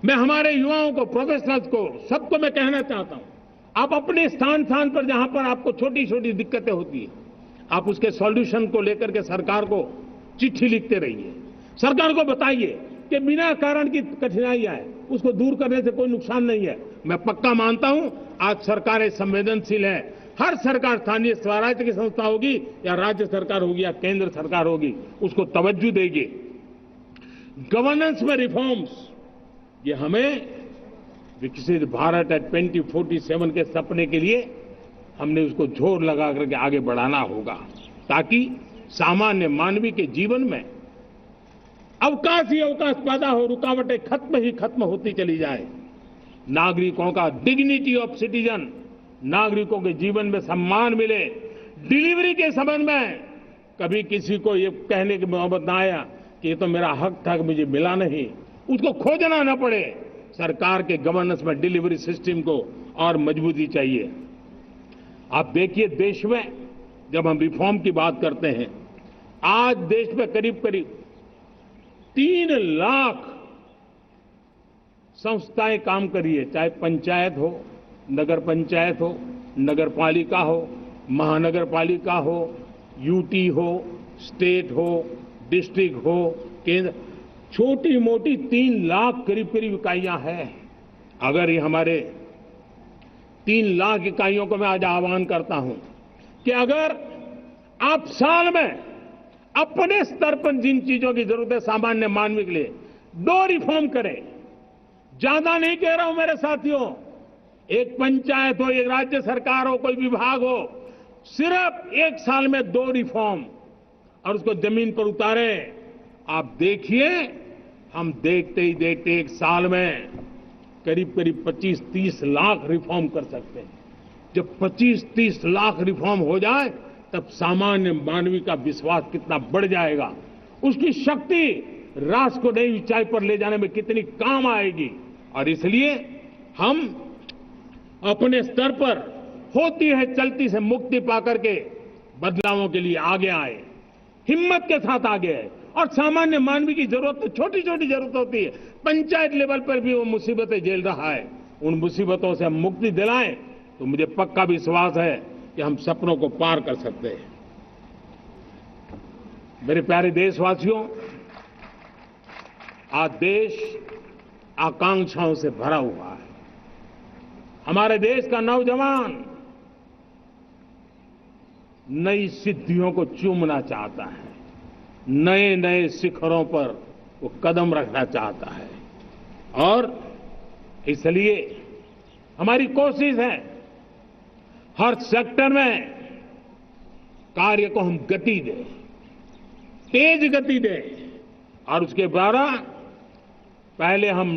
मैं हमारे युवाओं को, प्रोफेशनल्स को, सबको मैं कहना चाहता हूं, आप अपने स्थान स्थान पर जहां पर आपको छोटी छोटी दिक्कतें होती है, आप उसके सॉल्यूशन को लेकर के सरकार को चिट्ठी लिखते रहिए। सरकार को बताइए कि बिना कारण की कठिनाइयां है, उसको दूर करने से कोई नुकसान नहीं है। मैं पक्का मानता हूं आज सरकारें संवेदनशील है। हर सरकार, स्थानीय स्वराज्य की संस्था होगी या राज्य सरकार होगी या केंद्र सरकार होगी, उसको तवज्जो देगी। गवर्नेंस में रिफॉर्म्स, ये हमें विकसित भारत 2047 के सपने के लिए हमने उसको जोर लगा करके आगे बढ़ाना होगा, ताकि सामान्य मानवीय के जीवन में अवकाश ही अवकाश पैदा हो, रुकावटें खत्म ही खत्म होती चली जाए। नागरिकों का डिग्निटी ऑफ सिटीजन, नागरिकों के जीवन में सम्मान मिले। डिलीवरी के संबंध में कभी किसी को ये कहने की नौबत ना आया कि ये तो मेरा हक था कि मुझे मिला नहीं, उसको खोजना न पड़े। सरकार के गवर्नेंस में डिलीवरी सिस्टम को और मजबूती चाहिए। आप देखिए, देश में जब हम रिफॉर्म की बात करते हैं, आज देश में करीब करीब 3 लाख संस्थाएं काम कर रही है, चाहे पंचायत हो, नगर पंचायत हो, नगर पालिका हो, महानगर पालिका हो, यूटी हो, स्टेट हो, डिस्ट्रिक्ट हो, केंद्र, छोटी मोटी 3 लाख करीब करीब इकाइयां हैं। अगर ये हमारे 3 लाख इकाइयों को मैं आज आह्वान करता हूं कि अगर आप साल में अपने स्तर पर जिन चीजों की जरूरत है सामान्य मानव के लिए, 2 रिफॉर्म करें। ज्यादा नहीं कह रहा हूं मेरे साथियों, एक पंचायत हो, एक राज्य सरकार हो, कोई विभाग हो, सिर्फ 1 साल में 2 रिफॉर्म और उसको जमीन पर उतारे। आप देखिए, हम देखते ही देखते 1 साल में करीब करीब 25-30 लाख रिफॉर्म कर सकते हैं। जब 25-30 लाख रिफॉर्म हो जाए, तब सामान्य मानवीय का विश्वास कितना बढ़ जाएगा, उसकी शक्ति राष्ट्र को नई ऊंचाई पर ले जाने में कितनी काम आएगी। और इसलिए हम अपने स्तर पर होती है चलती से मुक्ति पाकर के बदलावों के लिए आगे आए, हिम्मत के साथ आगे आए। और सामान्य मानवीय की जरूरत तो छोटी छोटी जरूरत होती है, पंचायत लेवल पर भी वो मुसीबतें झेल रहा है, उन मुसीबतों से हम मुक्ति दिलाएं तो मुझे पक्का विश्वास है कि हम सपनों को पार कर सकते हैं। मेरे प्यारे देशवासियों, आज देश आकांक्षाओं से भरा हुआ है। हमारे देश का नौजवान नई सिद्धियों को चूमना चाहता है, नए नए शिखरों पर वो कदम रखना चाहता है। और इसलिए हमारी कोशिश है हर सेक्टर में कार्य को हम गति दें, तेज गति दें, और उसके द्वारा पहले हम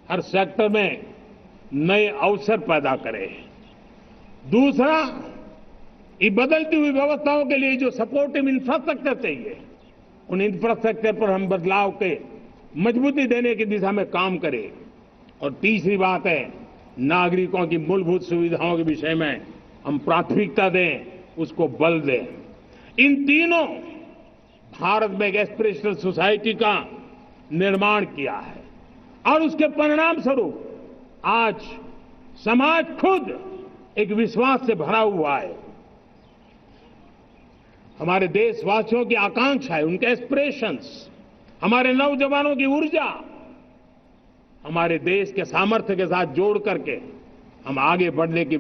हर सेक्टर में नए अवसर पैदा करें। दूसरा, ये बदलती हुई व्यवस्थाओं के लिए जो सपोर्टिव इंफ्रास्ट्रक्चर चाहिए, उन इंफ्रास्ट्रक्चर पर हम बदलाव के मजबूती देने की दिशा में काम करें। और तीसरी बात है, नागरिकों की मूलभूत सुविधाओं के विषय में हम प्राथमिकता दें, उसको बल दें। इन तीनों भारत में एक एस्पिरेशनल सोसाइटी का निर्माण किया है और उसके परिणाम स्वरूप आज समाज खुद एक विश्वास से भरा हुआ है। हमारे देशवासियों की आकांक्षा है, उनके एस्पिरेशंस, हमारे नौजवानों की ऊर्जा, हमारे देश के सामर्थ्य के साथ जोड़ करके हम आगे बढ़ने की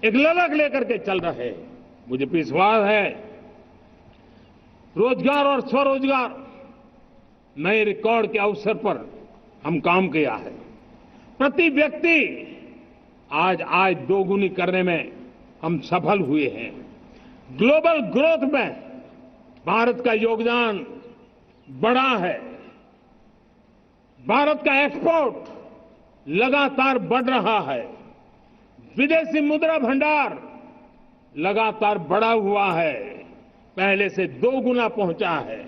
एक ललक लेकर के चल रहे हैं। मुझे विश्वास है रोजगार और स्वरोजगार नए रिकॉर्ड के अवसर पर हम काम किया है। प्रति व्यक्ति आज आय दोगुनी करने में हम सफल हुए हैं। ग्लोबल ग्रोथ में भारत का योगदान बड़ा है। भारत का एक्सपोर्ट लगातार बढ़ रहा है। विदेशी मुद्रा भंडार लगातार बढ़ा हुआ है, पहले से 2 गुना पहुंचा है।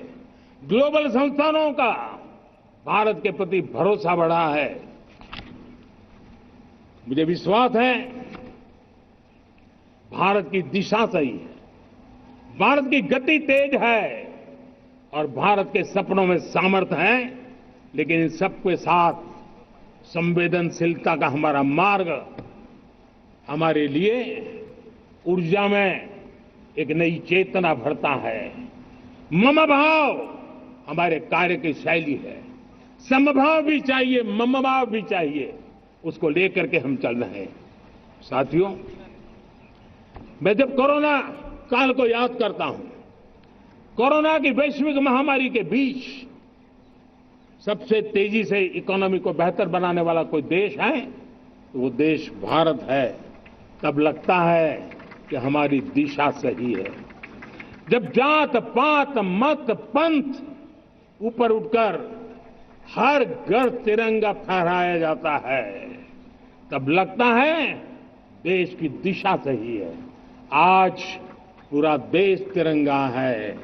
ग्लोबल संस्थानों का भारत के प्रति भरोसा बढ़ा है। मुझे विश्वास है भारत की दिशा सही है, भारत की गति तेज है और भारत के सपनों में सामर्थ्य है। लेकिन इन सबके साथ संवेदनशीलता का हमारा मार्ग हमारे लिए ऊर्जा में एक नई चेतना भरता है। मम भाव हमारे कार्य की शैली है। समभाव भी चाहिए, मम भाव भी चाहिए, उसको लेकर के हम चल रहे हैं। साथियों, मैं जब कोरोना काल को याद करता हूं, कोरोना की वैश्विक महामारी के बीच सबसे तेजी से इकोनॉमी को बेहतर बनाने वाला कोई देश है तो वो देश भारत है। तब लगता है कि हमारी दिशा सही है। जब जात पात मत पंथ ऊपर उठकर हर घर तिरंगा फहराया जाता है, तब लगता है देश की दिशा सही है। आज पूरा देश तिरंगा है,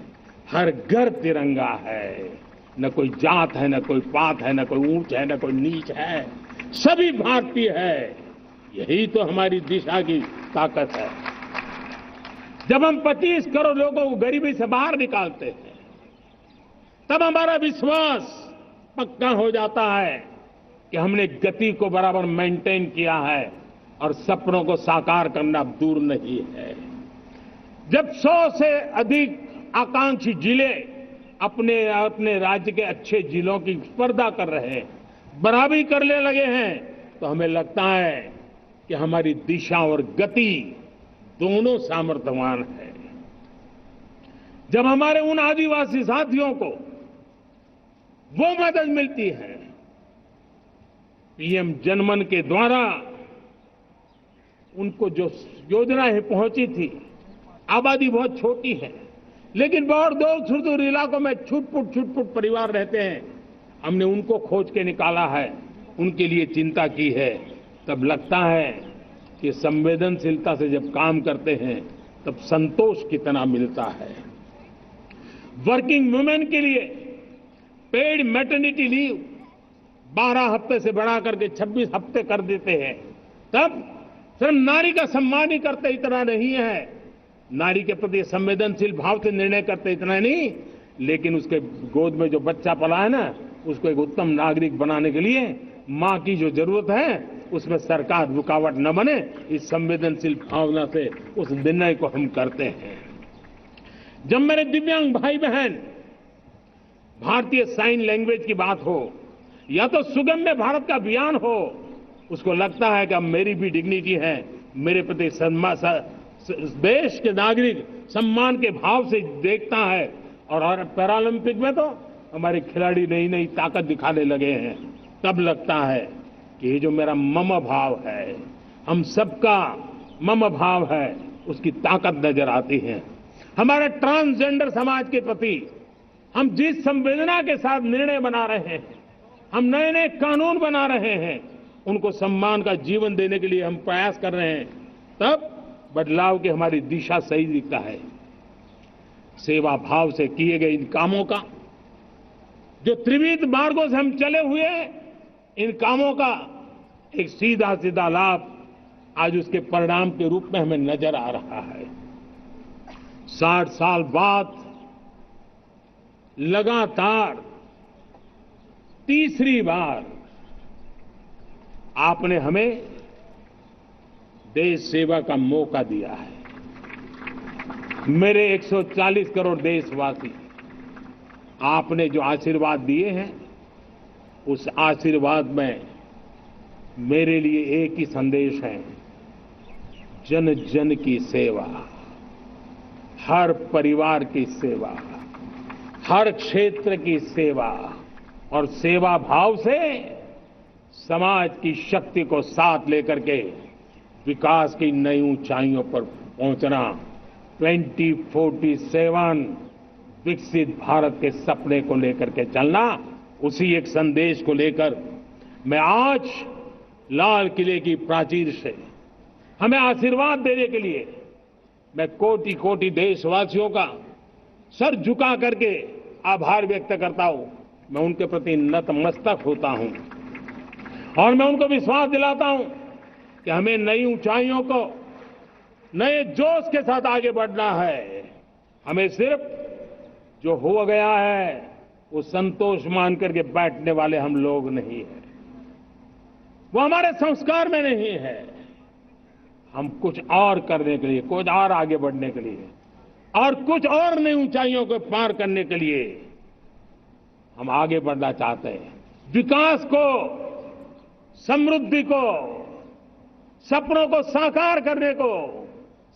हर घर तिरंगा है। न कोई जात है, न कोई पात है, न कोई ऊंच है, न कोई नीच है, सभी भारतीय है। यही तो हमारी दिशा की ताकत है। जब हम 25 करोड़ लोगों को गरीबी से बाहर निकालते हैं, तब हमारा विश्वास पक्का हो जाता है कि हमने गति को बराबर मेंटेन किया है और सपनों को साकार करना दूर नहीं है। जब 100 से अधिक आकांक्षी जिले अपने अपने राज्य के अच्छे जिलों की स्पर्धा कर रहे हैं, बराबरी करने लगे हैं, तो हमें लगता है कि हमारी दिशा और गति दोनों सामर्थ्यवान है। जब हमारे उन आदिवासी साथियों को वो मदद मिलती है, पीएम जनमन के द्वारा उनको जो योजनाएं पहुंची थी, आबादी बहुत छोटी है लेकिन बहुत दूर सुदूर इलाकों में छुटपुट परिवार रहते हैं, हमने उनको खोज के निकाला है, उनके लिए चिंता की है। तब लगता है कि संवेदनशीलता से जब काम करते हैं तब संतोष कितना मिलता है। वर्किंग वुमेन के लिए पेड मैटरनिटी लीव 12 हफ्ते से बढ़ा करके 26 हफ्ते कर देते हैं। तब सिर्फ नारी का सम्मान ही करते इतना नहीं है, नारी के प्रति संवेदनशील भाव से निर्णय करते इतना नहीं, लेकिन उसके गोद में जो बच्चा पला है ना, उसको एक उत्तम नागरिक बनाने के लिए मां की जो जरूरत है उसमें सरकार रुकावट न बने, इस संवेदनशील भावना से उस निर्णय को हम करते हैं। जब मेरे दिव्यांग भाई बहन भारतीय साइन लैंग्वेज की बात हो या तो सुगम्य भारत का अभियान हो, उसको लगता है कि अब मेरी भी डिग्निटी है, मेरे प्रति देश के नागरिक सम्मान के भाव से देखता है। और पैरालंपिक में तो हमारे खिलाड़ी नई नई ताकत दिखाने लगे हैं। तब लगता है कि ये जो मेरा मम भाव है, हम सबका मम भाव है, उसकी ताकत नजर आती है। हमारे ट्रांसजेंडर समाज के प्रति हम जिस संवेदना के साथ निर्णय बना रहे हैं, हम नए नए कानून बना रहे हैं, उनको सम्मान का जीवन देने के लिए हम प्रयास कर रहे हैं, तब बदलाव की हमारी दिशा सही दिखता है। सेवा भाव से किए गए इन कामों का, जो त्रिविध मार्गों से हम चले हुए, इन कामों का एक सीधा सीधा लाभ आज उसके परिणाम के रूप में हमें नजर आ रहा है। 60 साल बाद लगातार तीसरी बार आपने हमें देश सेवा का मौका दिया है। मेरे 140 करोड़ देशवासी, आपने जो आशीर्वाद दिए हैं, उस आशीर्वाद में मेरे लिए एक ही संदेश है, जन जन की सेवा, हर परिवार की सेवा, हर क्षेत्र की सेवा और सेवा भाव से समाज की शक्ति को साथ लेकर के विकास की नई ऊंचाइयों पर पहुंचना। 2047 विकसित भारत के सपने को लेकर के चलना, उसी एक संदेश को लेकर मैं आज लाल किले की प्राचीर से हमें आशीर्वाद देने के लिए मैं कोटि कोटि देशवासियों का सर झुका करके आभार व्यक्त करता हूं। मैं उनके प्रति नतमस्तक होता हूं और मैं उनको विश्वास दिलाता हूं कि हमें नई ऊंचाइयों को नए जोश के साथ आगे बढ़ना है। हमें सिर्फ जो हो गया है वो संतोष मान करके बैठने वाले हम लोग नहीं हैं। वो हमारे संस्कार में नहीं है। हम कुछ और करने के लिए, कुछ और आगे बढ़ने के लिए और कुछ और नई ऊंचाइयों को पार करने के लिए हम आगे बढ़ना चाहते हैं। विकास को, समृद्धि को, सपनों को साकार करने को,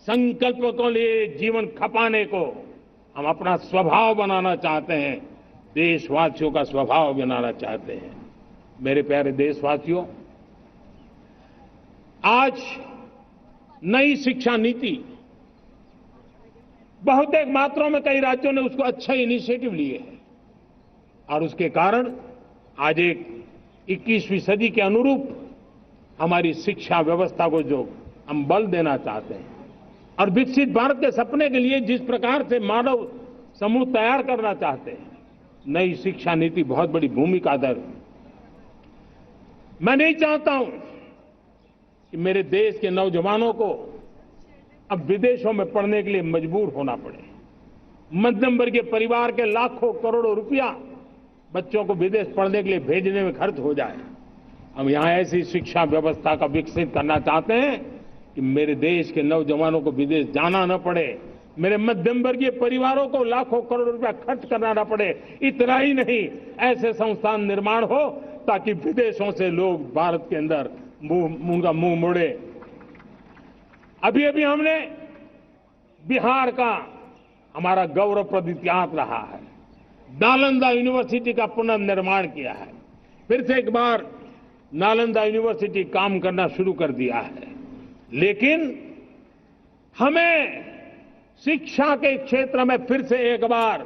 संकल्प को लिए जीवन खपाने को हम अपना स्वभाव बनाना चाहते हैं, देशवासियों का स्वभाव बनाना चाहते हैं। मेरे प्यारे देशवासियों, आज नई शिक्षा नीति बहुतेक मात्राओं में कई राज्यों ने उसको अच्छा इनिशिएटिव लिए हैं और उसके कारण आज एक 21वीं सदी के अनुरूप हमारी शिक्षा व्यवस्था को जो हम बल देना चाहते हैं और विकसित भारत के सपने के लिए जिस प्रकार से मानव समूह तैयार करना चाहते हैं, नई शिक्षा नीति बहुत बड़ी भूमिका अदा करेगी। मैं नहीं चाहता हूं कि मेरे देश के नौजवानों को अब विदेशों में पढ़ने के लिए मजबूर होना पड़े। मध्यम वर्गीय परिवार के लाखों करोड़ों रुपया बच्चों को विदेश पढ़ने के लिए भेजने में खर्च हो जाए। हम यहां ऐसी शिक्षा व्यवस्था का विकसित करना चाहते हैं कि मेरे देश के नौजवानों को विदेश जाना न पड़े, मेरे मध्यम वर्गीय परिवारों को लाखों करोड़ रुपया खर्च करना न पड़े। इतना ही नहीं, ऐसे संस्थान निर्माण हो ताकि विदेशों से लोग भारत के अंदर उनका मुंह मोड़े। अभी अभी हमने बिहार का हमारा गौरवप्रद इतिहास रहा है, नालंदा यूनिवर्सिटी का पुनर्निर्माण किया है। फिर से एक बार नालंदा यूनिवर्सिटी काम करना शुरू कर दिया है, लेकिन हमें शिक्षा के क्षेत्र में फिर से एक बार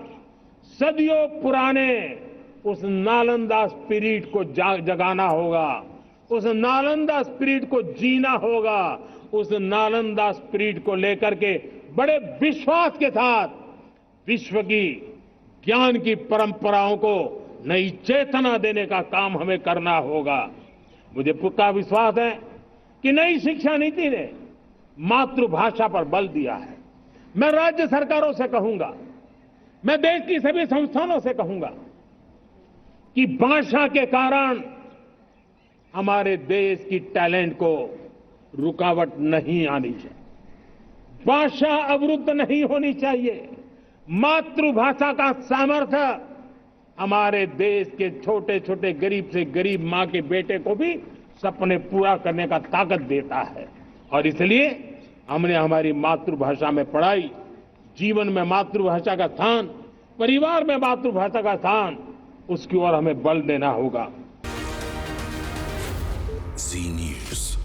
सदियों पुराने उस नालंदा स्पिरिट को जगाना होगा, उस नालंदा स्पिरिट को जीना होगा, उस नालंदा स्पिरिट को लेकर के बड़े विश्वास के साथ विश्व की ज्ञान की परंपराओं को नई चेतना देने का काम हमें करना होगा। मुझे पक्का विश्वास है कि नई शिक्षा नीति ने मातृभाषा पर बल दिया है। मैं राज्य सरकारों से कहूंगा, मैं देश की सभी संस्थानों से कहूंगा कि भाषा के कारण हमारे देश की टैलेंट को रुकावट नहीं आनी चाहिए, भाषा अवरुद्ध नहीं होनी चाहिए। मातृभाषा का सामर्थ्य हमारे देश के छोटे छोटे गरीब से गरीब मां के बेटे को भी सपने पूरा करने का ताकत देता है। और इसलिए हमने हमारी मातृभाषा में पढ़ाई, जीवन में मातृभाषा का स्थान, परिवार में मातृभाषा का स्थान, उसकी ओर हमें बल देना होगा। जी न्यूज़।